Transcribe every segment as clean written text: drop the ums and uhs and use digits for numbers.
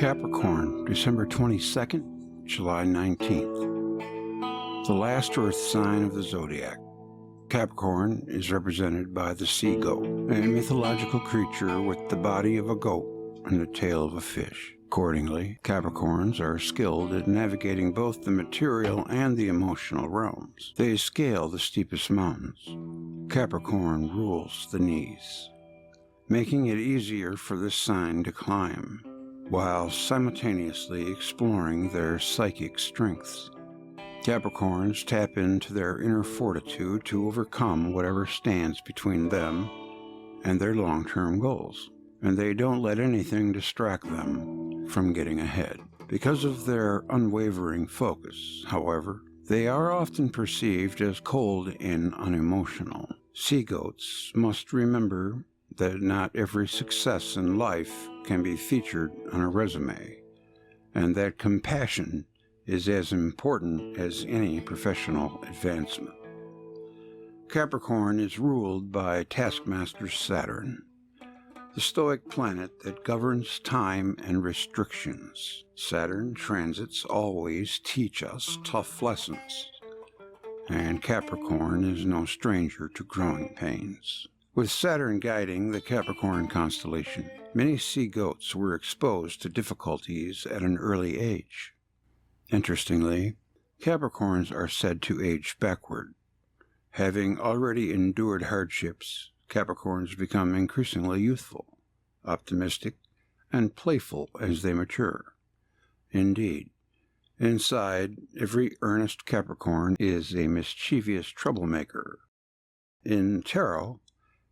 Capricorn, December 22nd, July 19th. The last Earth sign of the zodiac. Capricorn is represented by the sea goat, a mythological creature with the body of a goat and the tail of a fish. Accordingly, Capricorns are skilled at navigating both the material and the emotional realms. They scale the steepest mountains. Capricorn rules the knees, making it easier for this sign to climb, while simultaneously exploring their psychic strengths. Capricorns tap into their inner fortitude to overcome whatever stands between them and their long-term goals, and they don't let anything distract them from getting ahead. Because of their unwavering focus, however, they are often perceived as cold and unemotional. Sea goats must remember that not every success in life can be featured on a resume, and that compassion is as important as any professional advancement. Capricorn is ruled by taskmaster Saturn, the stoic planet that governs time and restrictions. Saturn transits always teach us tough lessons, and Capricorn is no stranger to growing pains. With Saturn guiding the Capricorn constellation, many sea goats were exposed to difficulties at an early age. Interestingly, Capricorns are said to age backward. Having already endured hardships, Capricorns become increasingly youthful, optimistic, and playful as they mature. Indeed, inside, every earnest Capricorn is a mischievous troublemaker. In tarot,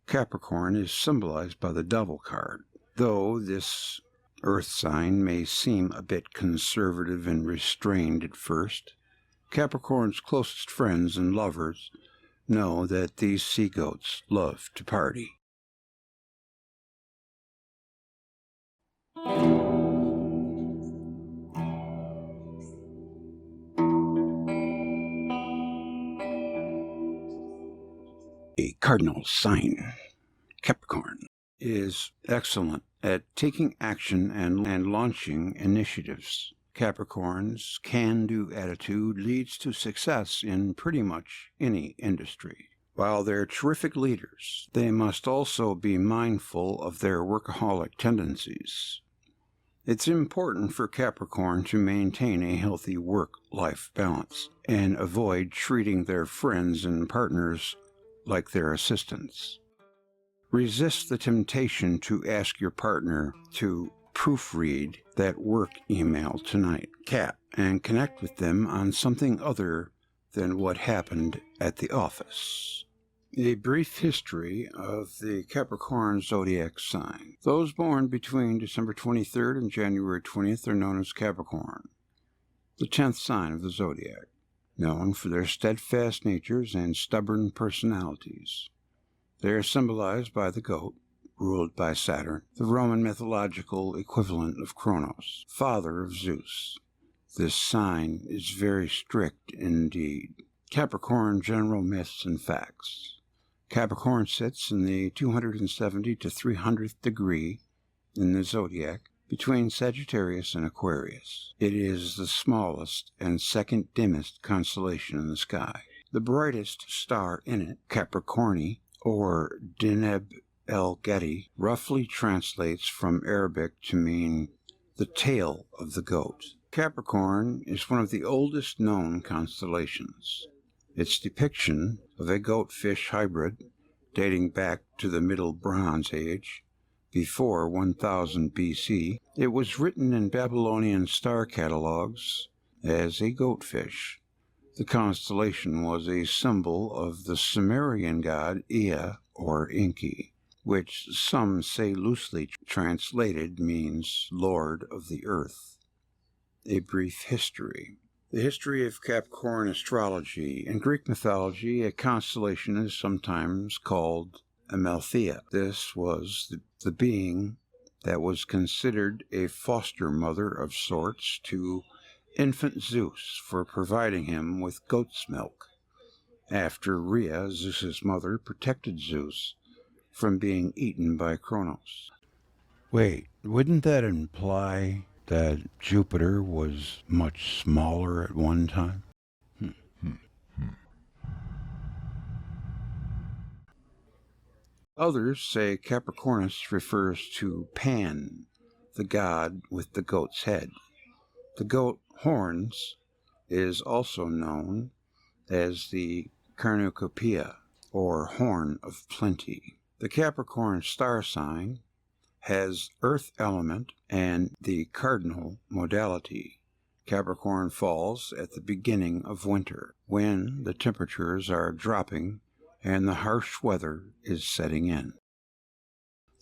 Capricorn is symbolized by the Devil card. Though this Earth sign may seem a bit conservative and restrained at first, Capricorn's closest friends and lovers know that these sea goats love to party. A cardinal sign, Capricorn, is excellent at taking action and launching initiatives. Capricorn's can-do attitude leads to success in pretty much any industry. While they're terrific leaders, they must also be mindful of their workaholic tendencies. It's important for Capricorn to maintain a healthy work-life balance and avoid treating their friends and partners like their assistants. Resist the temptation to ask your partner to proofread that work email tonight, Cap, and connect with them on something other than what happened at the office. A brief history of the Capricorn zodiac sign. Those born between December 23rd and January 20th are known as Capricorn, the 10th sign of the zodiac, known for their steadfast natures and stubborn personalities. They are symbolized by the goat, ruled by Saturn, the Roman mythological equivalent of Kronos, father of Zeus. This sign is very strict indeed. Capricorn general myths and facts. Capricorn sits in the 270 to 300th degree in the zodiac between Sagittarius and Aquarius. It is the smallest and second dimmest constellation in the sky. The brightest star in it, Capricorni, or Deneb el-Gedi, roughly translates from Arabic to mean the tail of the goat. Capricorn is one of the oldest known constellations. Its depiction of a goat-fish hybrid, dating back to the Middle Bronze Age, before 1000 BC, it was written in Babylonian star catalogs as a goatfish. The constellation was a symbol of the Sumerian god Ea, or Enki, which some say loosely translated means Lord of the Earth. A brief history. The history of Capricorn astrology. In Greek mythology, a constellation is sometimes called Amalthea. This was the being that was considered a foster mother of sorts to infant Zeus for providing him with goat's milk, after Rhea, Zeus's mother, protected Zeus from being eaten by Kronos. Wait, wouldn't that imply that Jupiter was much smaller at one time? Others say Capricornus refers to Pan, the god with the goat's head. The goat horns is also known as the cornucopia, or horn of plenty. The Capricorn star sign has earth element and the cardinal modality. Capricorn falls at the beginning of winter, when the temperatures are dropping and the harsh weather is setting in.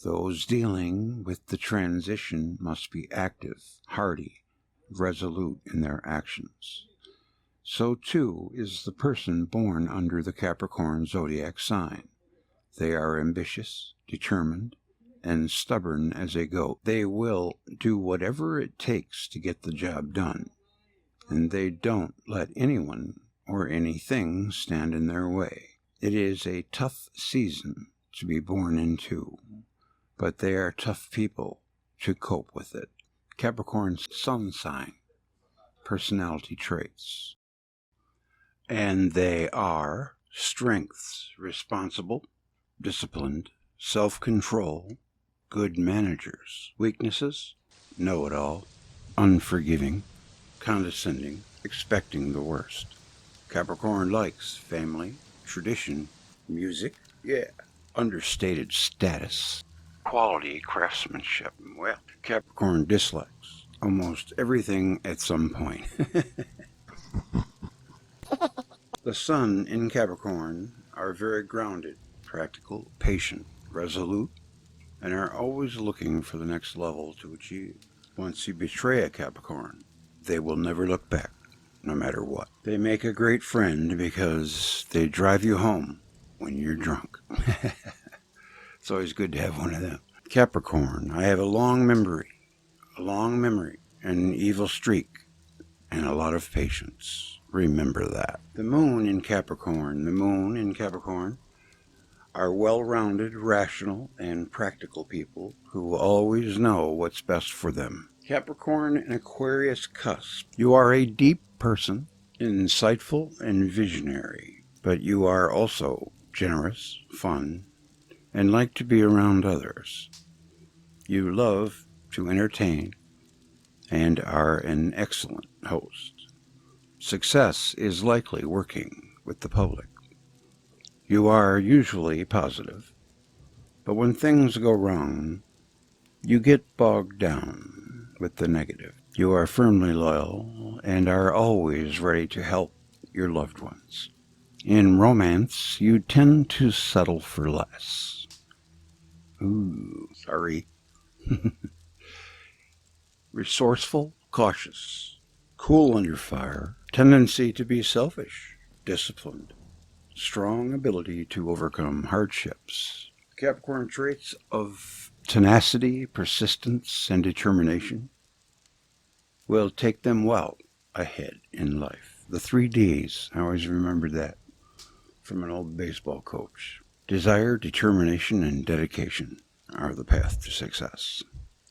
Those dealing with the transition must be active, hardy, resolute in their actions. So too is the person born under the Capricorn zodiac sign. They are ambitious, determined, and stubborn as a goat. They will do whatever it takes to get the job done, and they don't let anyone or anything stand in their way. It is a tough season to be born into, but they are tough people to cope with it. Capricorn's sun sign, personality traits. And they are strengths: responsible, disciplined, self-control, good managers. Weaknesses: know-it-all, unforgiving, condescending, expecting the worst. Capricorn likes family, tradition, music, understated status, quality craftsmanship. Well, Capricorn dislikes almost everything at some point. The sun in Capricorn are very grounded, practical, patient, resolute, and are always looking for the next level to achieve. Once you betray a Capricorn, they will never look back, no matter what. They make a great friend because they drive you home when you're drunk. It's always good to have one of them. Capricorn, I have a long memory, an evil streak, and a lot of patience. Remember that. The moon in Capricorn are well-rounded, rational, and practical people who always know what's best for them. Capricorn and Aquarius cusp. You are a deep person, insightful and visionary, but you are also generous, fun, and like to be around others. You love to entertain and are an excellent host. Success is likely working with the public. You are usually positive, but when things go wrong, you get bogged down with the negative. You are firmly loyal and are always ready to help your loved ones. In romance, you tend to settle for less. Ooh, sorry. Resourceful, cautious, cool under fire, tendency to be selfish, disciplined, strong ability to overcome hardships. Capricorn traits of tenacity, persistence, and determination will take them well ahead in life. The 3 Ds, I always remembered that from an old baseball coach. Desire, determination, and dedication are the path to success.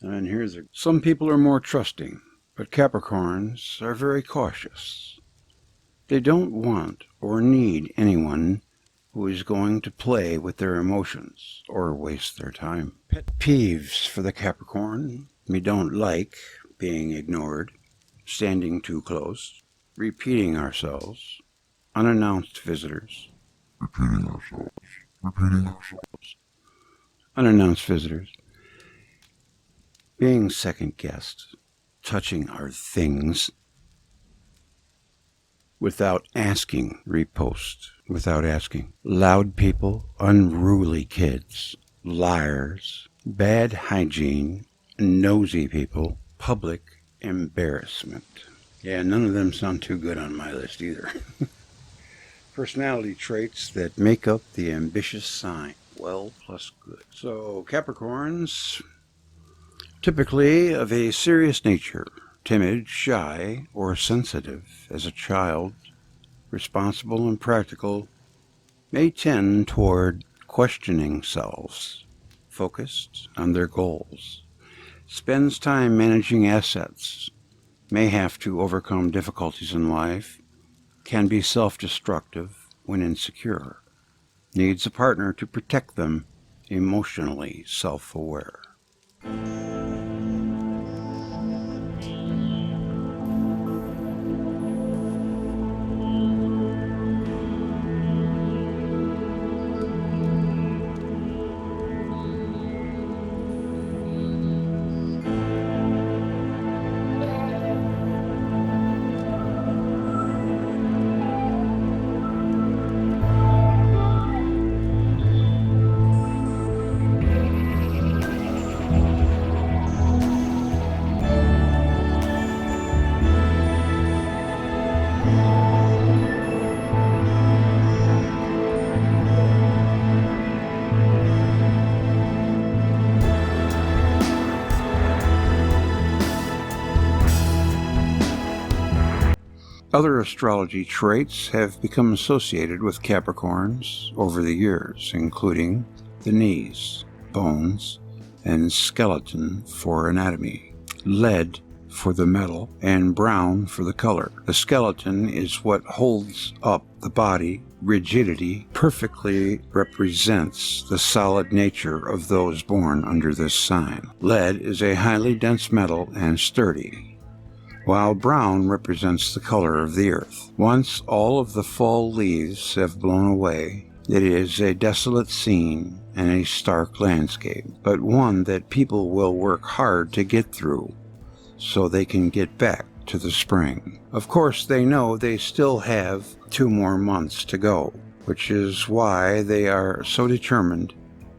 And some people are more trusting, but Capricorns are very cautious. They don't want or need anyone who is going to play with their emotions or waste their time. Pet peeves for the Capricorn: we don't like being ignored, standing too close, repeating ourselves, unannounced visitors, unannounced visitors, being second guessed, touching our things without asking, repost without asking, loud people, unruly kids, liars, bad hygiene, nosy people, public embarrassment. Yeah, none of them sound too good on my list either. Personality traits that make up the ambitious sign. Well plus good. So Capricorns, typically of a serious nature, timid, shy, or sensitive as a child, responsible and practical, may tend toward questioning selves, focused on their goals, spends time managing assets, may have to overcome difficulties in life, can be self-destructive when insecure, needs a partner to protect them, emotionally self-aware. Other astrology traits have become associated with Capricorns over the years, including the knees, bones, and skeleton for anatomy, lead for the metal, and brown for the color. The skeleton is what holds up the body. Rigidity perfectly represents the solid nature of those born under this sign. Lead is a highly dense metal and sturdy, while brown represents the color of the earth. Once all of the fall leaves have blown away, it is a desolate scene and a stark landscape, but one that people will work hard to get through so they can get back to the spring. Of course, they know they still have 2 more months to go, which is why they are so determined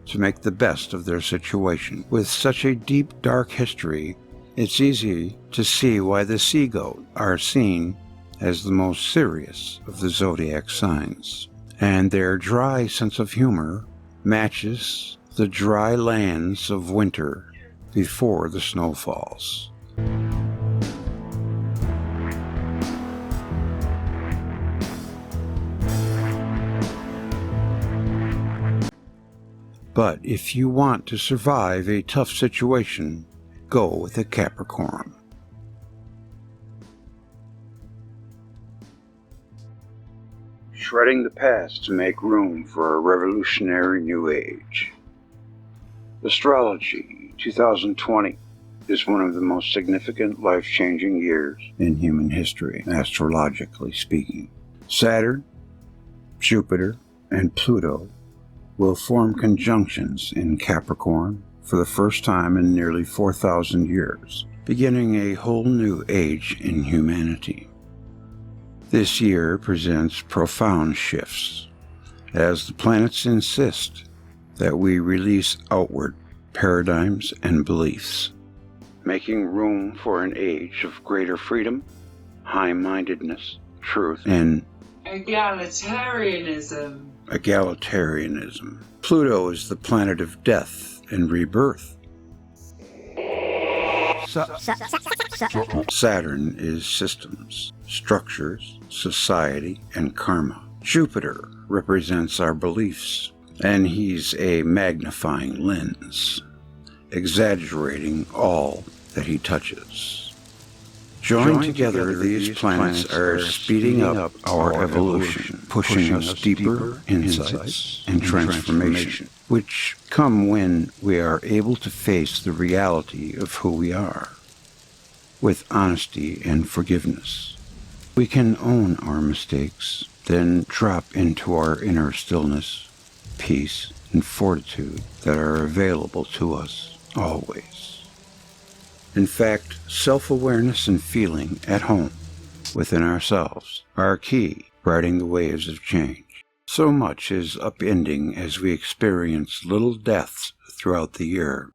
to make the best of their situation. With such a deep, dark history, it's easy to see why the sea goat are seen as the most serious of the zodiac signs, and their dry sense of humor matches the dry lands of winter before the snow falls. But if you want to survive a tough situation, go with a Capricorn. Shredding the past to make room for a revolutionary new age. Astrology 2020 is one of the most significant life-changing years in human history, astrologically speaking. Saturn, Jupiter, and Pluto will form conjunctions in Capricorn for the first time in nearly 4,000 years, beginning a whole new age in humanity. This year presents profound shifts, as the planets insist that we release outward paradigms and beliefs, making room for an age of greater freedom, high-mindedness, truth, and egalitarianism. Pluto is the planet of death and rebirth. Saturn is systems, structures, society, and karma. Jupiter represents our beliefs, and he's a magnifying lens, exaggerating all that he touches. Joined together, these planets are speeding up our evolution, pushing us deeper insights and transformation, which come when we are able to face the reality of who we are, with honesty and forgiveness. We can own our mistakes, then drop into our inner stillness, peace, and fortitude that are available to us always. In fact, self-awareness and feeling at home within ourselves are key, riding the waves of change. So much is upending as we experience little deaths throughout the year,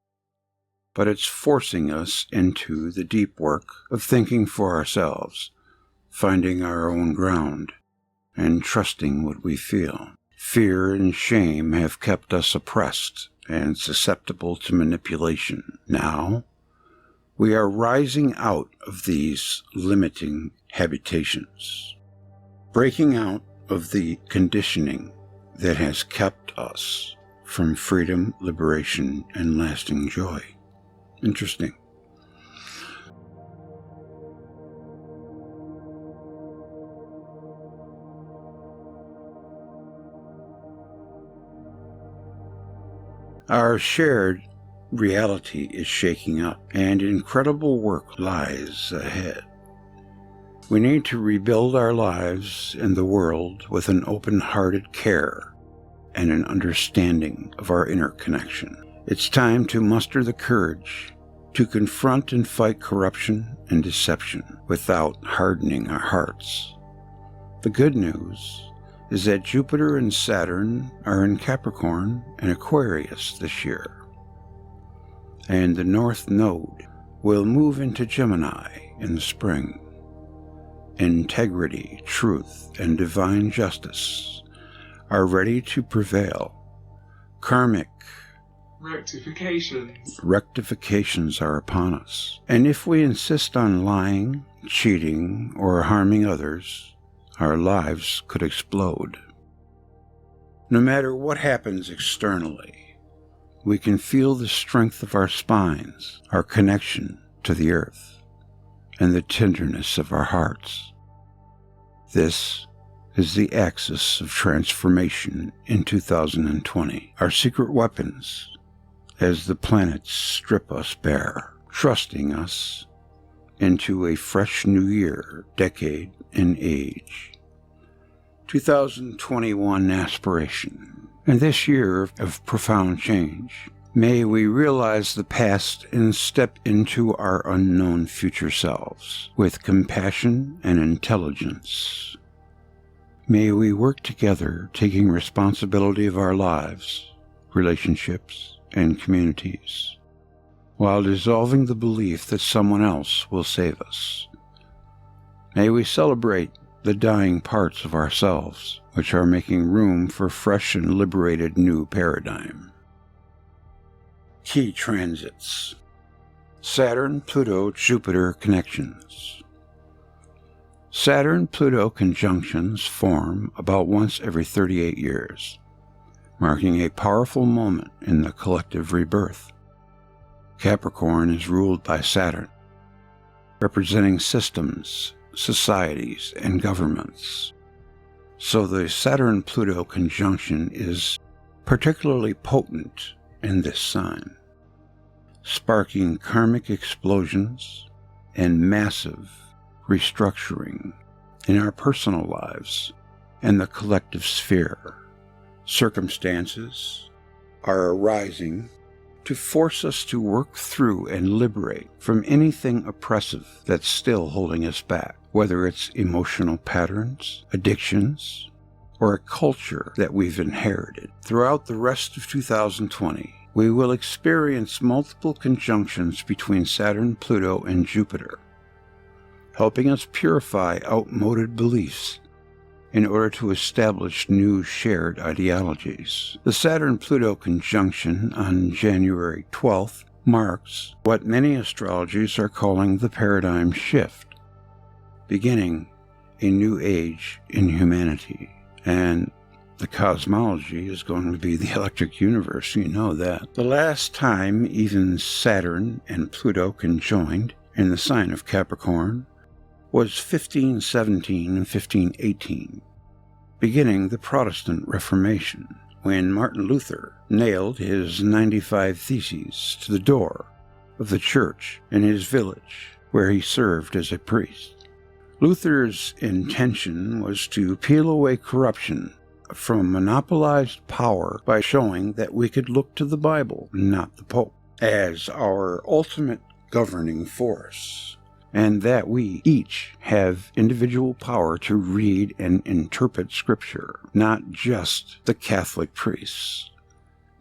but it's forcing us into the deep work of thinking for ourselves, finding our own ground, and trusting what we feel. Fear and shame have kept us oppressed and susceptible to manipulation. Now, we are rising out of these limiting habitations, breaking out of the conditioning that has kept us from freedom, liberation, and lasting joy. Interesting. Our shared reality is shaking up, and incredible work lies ahead. We need to rebuild our lives and the world with an open-hearted care and an understanding of our inner connection. It's time to muster the courage to confront and fight corruption and deception without hardening our hearts. The good news is that Jupiter and Saturn are in Capricorn and Aquarius this year, and the North Node will move into Gemini in the spring. Integrity, truth, and divine justice are ready to prevail. Karmic rectifications are upon us, and if we insist on lying, cheating, or harming others, our lives could explode. No matter what happens externally, we can feel the strength of our spines, our connection to the earth, and the tenderness of our hearts. This is the axis of transformation in 2020, our secret weapons as the planets strip us bare, trusting us into a fresh new year, decade, and age. 2021 aspiration. In this year of profound change, may we realize the past and step into our unknown future selves with compassion and intelligence. May we work together, taking responsibility of our lives, relationships, and communities, while dissolving the belief that someone else will save us. May we celebrate the dying parts of ourselves, which are making room for fresh and liberated new paradigm. Key transits. Saturn, Pluto, Jupiter connections. Saturn-Pluto conjunctions form about once every 38 years, marking a powerful moment in the collective rebirth. Capricorn is ruled by Saturn, representing systems, societies, and governments. So the Saturn-Pluto conjunction is particularly potent in this sign, sparking karmic explosions and massive restructuring in our personal lives and the collective sphere. Circumstances are arising to force us to work through and liberate from anything oppressive that's still holding us back, whether it's emotional patterns, addictions, or a culture that we've inherited. Throughout the rest of 2020, we will experience multiple conjunctions between Saturn, Pluto, and Jupiter, helping us purify outmoded beliefs in order to establish new shared ideologies. The Saturn-Pluto conjunction on January 12th marks what many astrologies are calling the paradigm shift, beginning a new age in humanity. And the cosmology is going to be the electric universe, you know that. The last time even Saturn and Pluto conjoined in the sign of Capricorn was 1517 and 1518, beginning the Protestant Reformation, when Martin Luther nailed his 95 Theses to the door of the church in his village, where he served as a priest. Luther's intention was to peel away corruption from monopolized power by showing that we could look to the Bible, not the Pope, as our ultimate governing force, and that we each have individual power to read and interpret Scripture, not just the Catholic priests.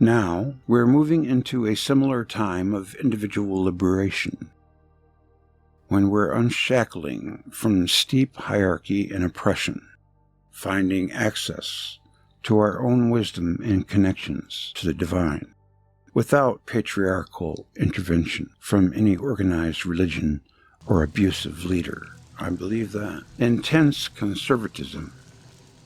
Now, we're moving into a similar time of individual liberation, when we're unshackling from steep hierarchy and oppression, finding access to our own wisdom and connections to the divine, without patriarchal intervention from any organized religion or abusive leader. I believe that. Intense conservatism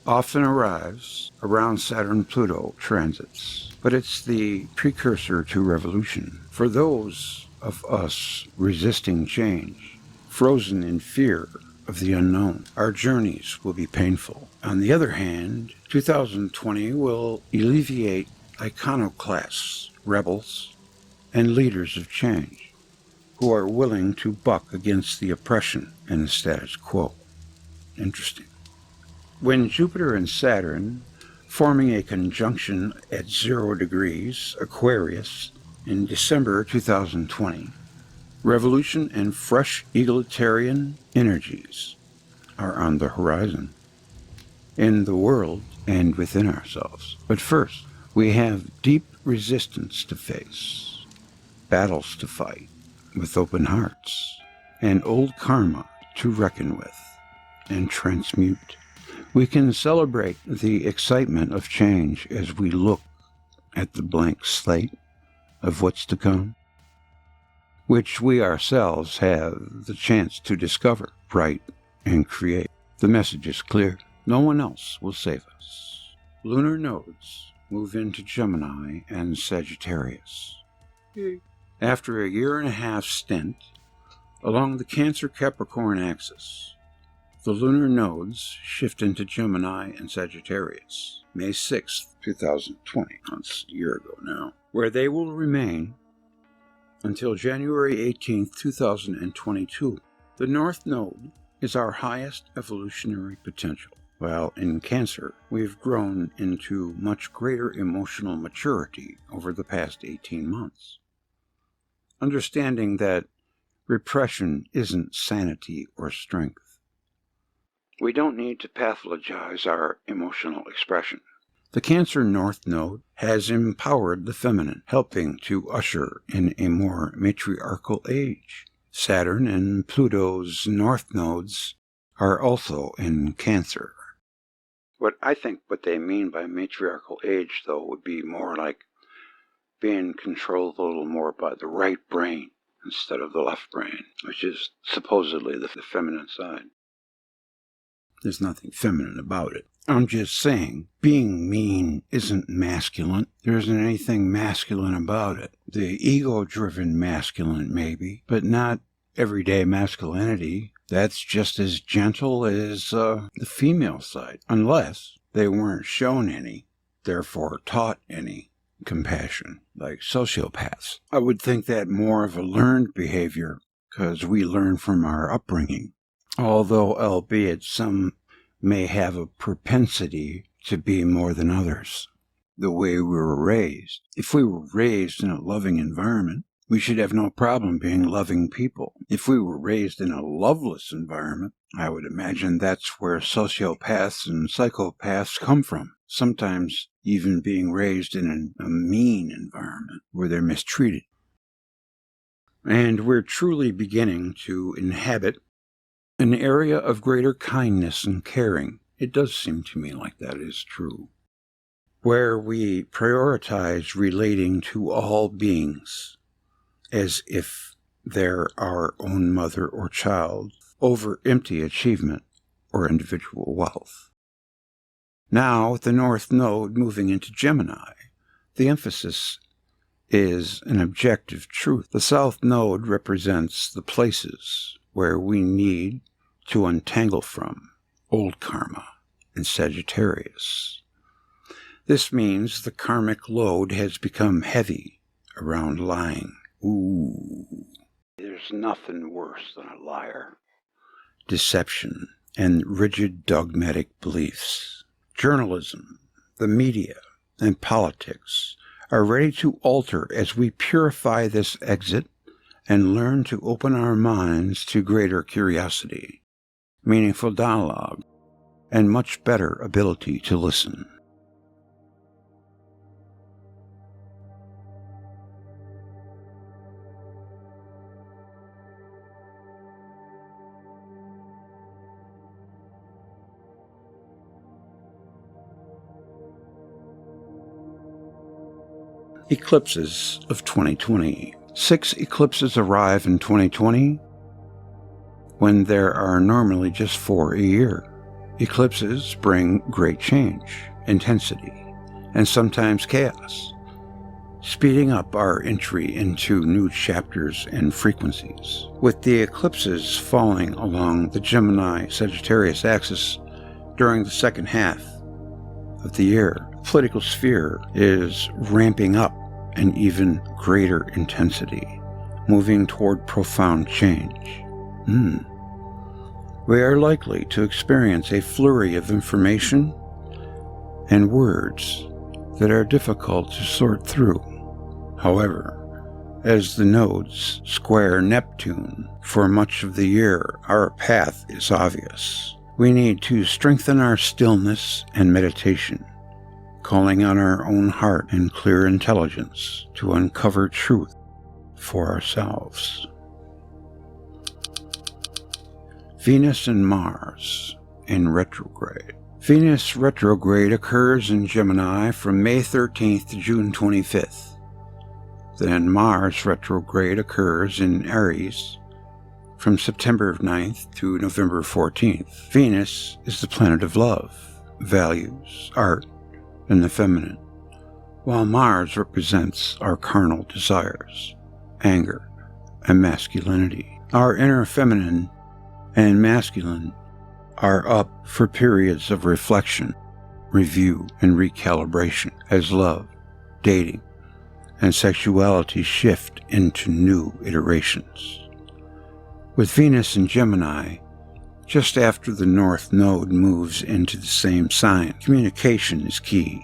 often arrives around Saturn-Pluto transits, but it's the precursor to revolution. For those of us resisting change, frozen in fear of the unknown, our journeys will be painful. On the other hand, 2020 will alleviate iconoclasts rebels, and leaders of change who are willing to buck against the oppression and the status quo. Interesting. When Jupiter and Saturn, forming a conjunction at 0 degrees Aquarius in December 2020, revolution and fresh egalitarian energies are on the horizon, in the world and within ourselves. But first, we have deep resistance to face, battles to fight with open hearts, and old karma to reckon with and transmute. We can celebrate the excitement of change as we look at the blank slate of what's to come, which we ourselves have the chance to discover, write, and create. The message is clear. No one else will save us. Lunar nodes move into Gemini and Sagittarius. After a 1.5-year stint along the Cancer-Capricorn axis, the lunar nodes shift into Gemini and Sagittarius, May 6th, 2020, that's a year ago now, where they will remain until January 18th, 2022. The North Node is our highest evolutionary potential. While in Cancer, we've grown into much greater emotional maturity over the past 18 months. Understanding that repression isn't sanity or strength. We don't need to pathologize our emotional expression. The Cancer North Node has empowered the feminine, helping to usher in a more matriarchal age. Saturn and Pluto's North Nodes are also in Cancer. I think what they mean by matriarchal age, though, would be more like being controlled a little more by the right brain instead of the left brain, which is supposedly the feminine side. There's nothing feminine about it. I'm just saying, being mean isn't masculine. There isn't anything masculine about it. The ego-driven masculine, maybe, but not everyday masculinity. That's just as gentle as the female side, unless they weren't shown any, therefore taught any compassion, like sociopaths. I would think that more of a learned behavior, because we learn from our upbringing. Although, albeit some may have a propensity to be more than others, the way we were raised. If we were raised in a loving environment, we should have no problem being loving people. If we were raised in a loveless environment, I would imagine that's where sociopaths and psychopaths come from. Sometimes even being raised in a mean environment where they're mistreated. And we're truly beginning to inhabit an area of greater kindness and caring. It does seem to me like that is true. Where we prioritize relating to all beings as if they're our own mother or child over empty achievement or individual wealth. Now, with the North Node moving into Gemini, the emphasis is an objective truth. The South Node represents the places where we need to untangle from old karma and Sagittarius. This means the karmic load has become heavy around lying. Ooh, there's nothing worse than a liar. Deception and rigid dogmatic beliefs. Journalism, the media, and politics are ready to alter as we purify this exit and learn to open our minds to greater curiosity, meaningful dialogue, and much better ability to listen. Eclipses of 2020. 6 eclipses arrive in 2020 when there are normally just 4 a year. Eclipses bring great change, intensity, and sometimes chaos, speeding up our entry into new chapters and frequencies. With the eclipses falling along the Gemini-Sagittarius axis during the second half of the year, the political sphere is ramping up an even greater intensity, moving toward profound change. We are likely to experience a flurry of information and words that are difficult to sort through. However, as the nodes square Neptune for much of the year, our path is obvious. We need to strengthen our stillness and meditation, calling on our own heart and clear intelligence to uncover truth for ourselves. Venus and Mars in retrograde. Venus retrograde occurs in Gemini from May 13th to June 25th. Then Mars retrograde occurs in Aries from September 9th to November 14th. Venus is the planet of love, values, art, and the feminine, while Mars represents our carnal desires, anger, and masculinity. Our inner feminine and masculine are up for periods of reflection, review, and recalibration as love, dating, and sexuality shift into new iterations. With Venus in Gemini, just after the North Node moves into the same sign, communication is key.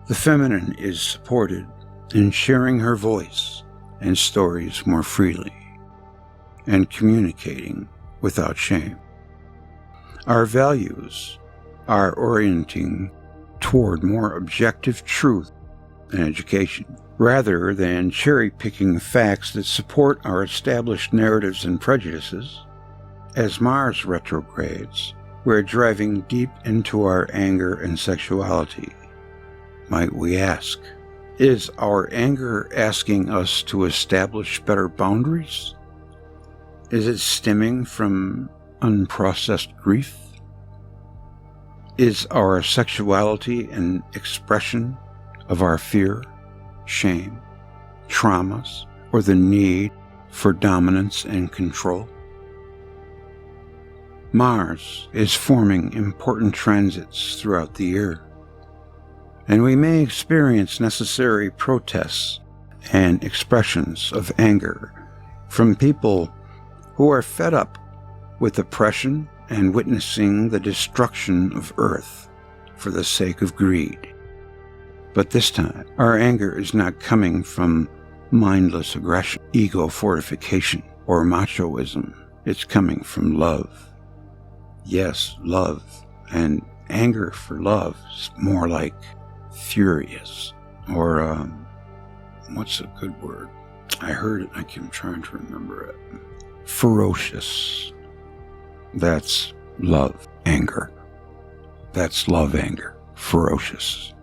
The feminine is supported in sharing her voice and stories more freely, and communicating without shame. Our values are orienting toward more objective truth and education, rather than cherry-picking facts that support our established narratives and prejudices. As Mars retrogrades, we're driving deep into our anger and sexuality. Might we ask, is our anger asking us to establish better boundaries? Is it stemming from unprocessed grief? Is our sexuality an expression of our fear, shame, traumas, or the need for dominance and control? Mars is forming important transits throughout the year, and we may experience necessary protests and expressions of anger from people who are fed up with oppression and witnessing the destruction of Earth for the sake of greed. But this time, our anger is not coming from mindless aggression, ego fortification, or machoism. It's coming from love. Yes, love. And anger for love is more like furious. Or, what's a good word? I heard it, I'm trying to remember it. Ferocious. That's love, anger. That's love, anger. Ferocious.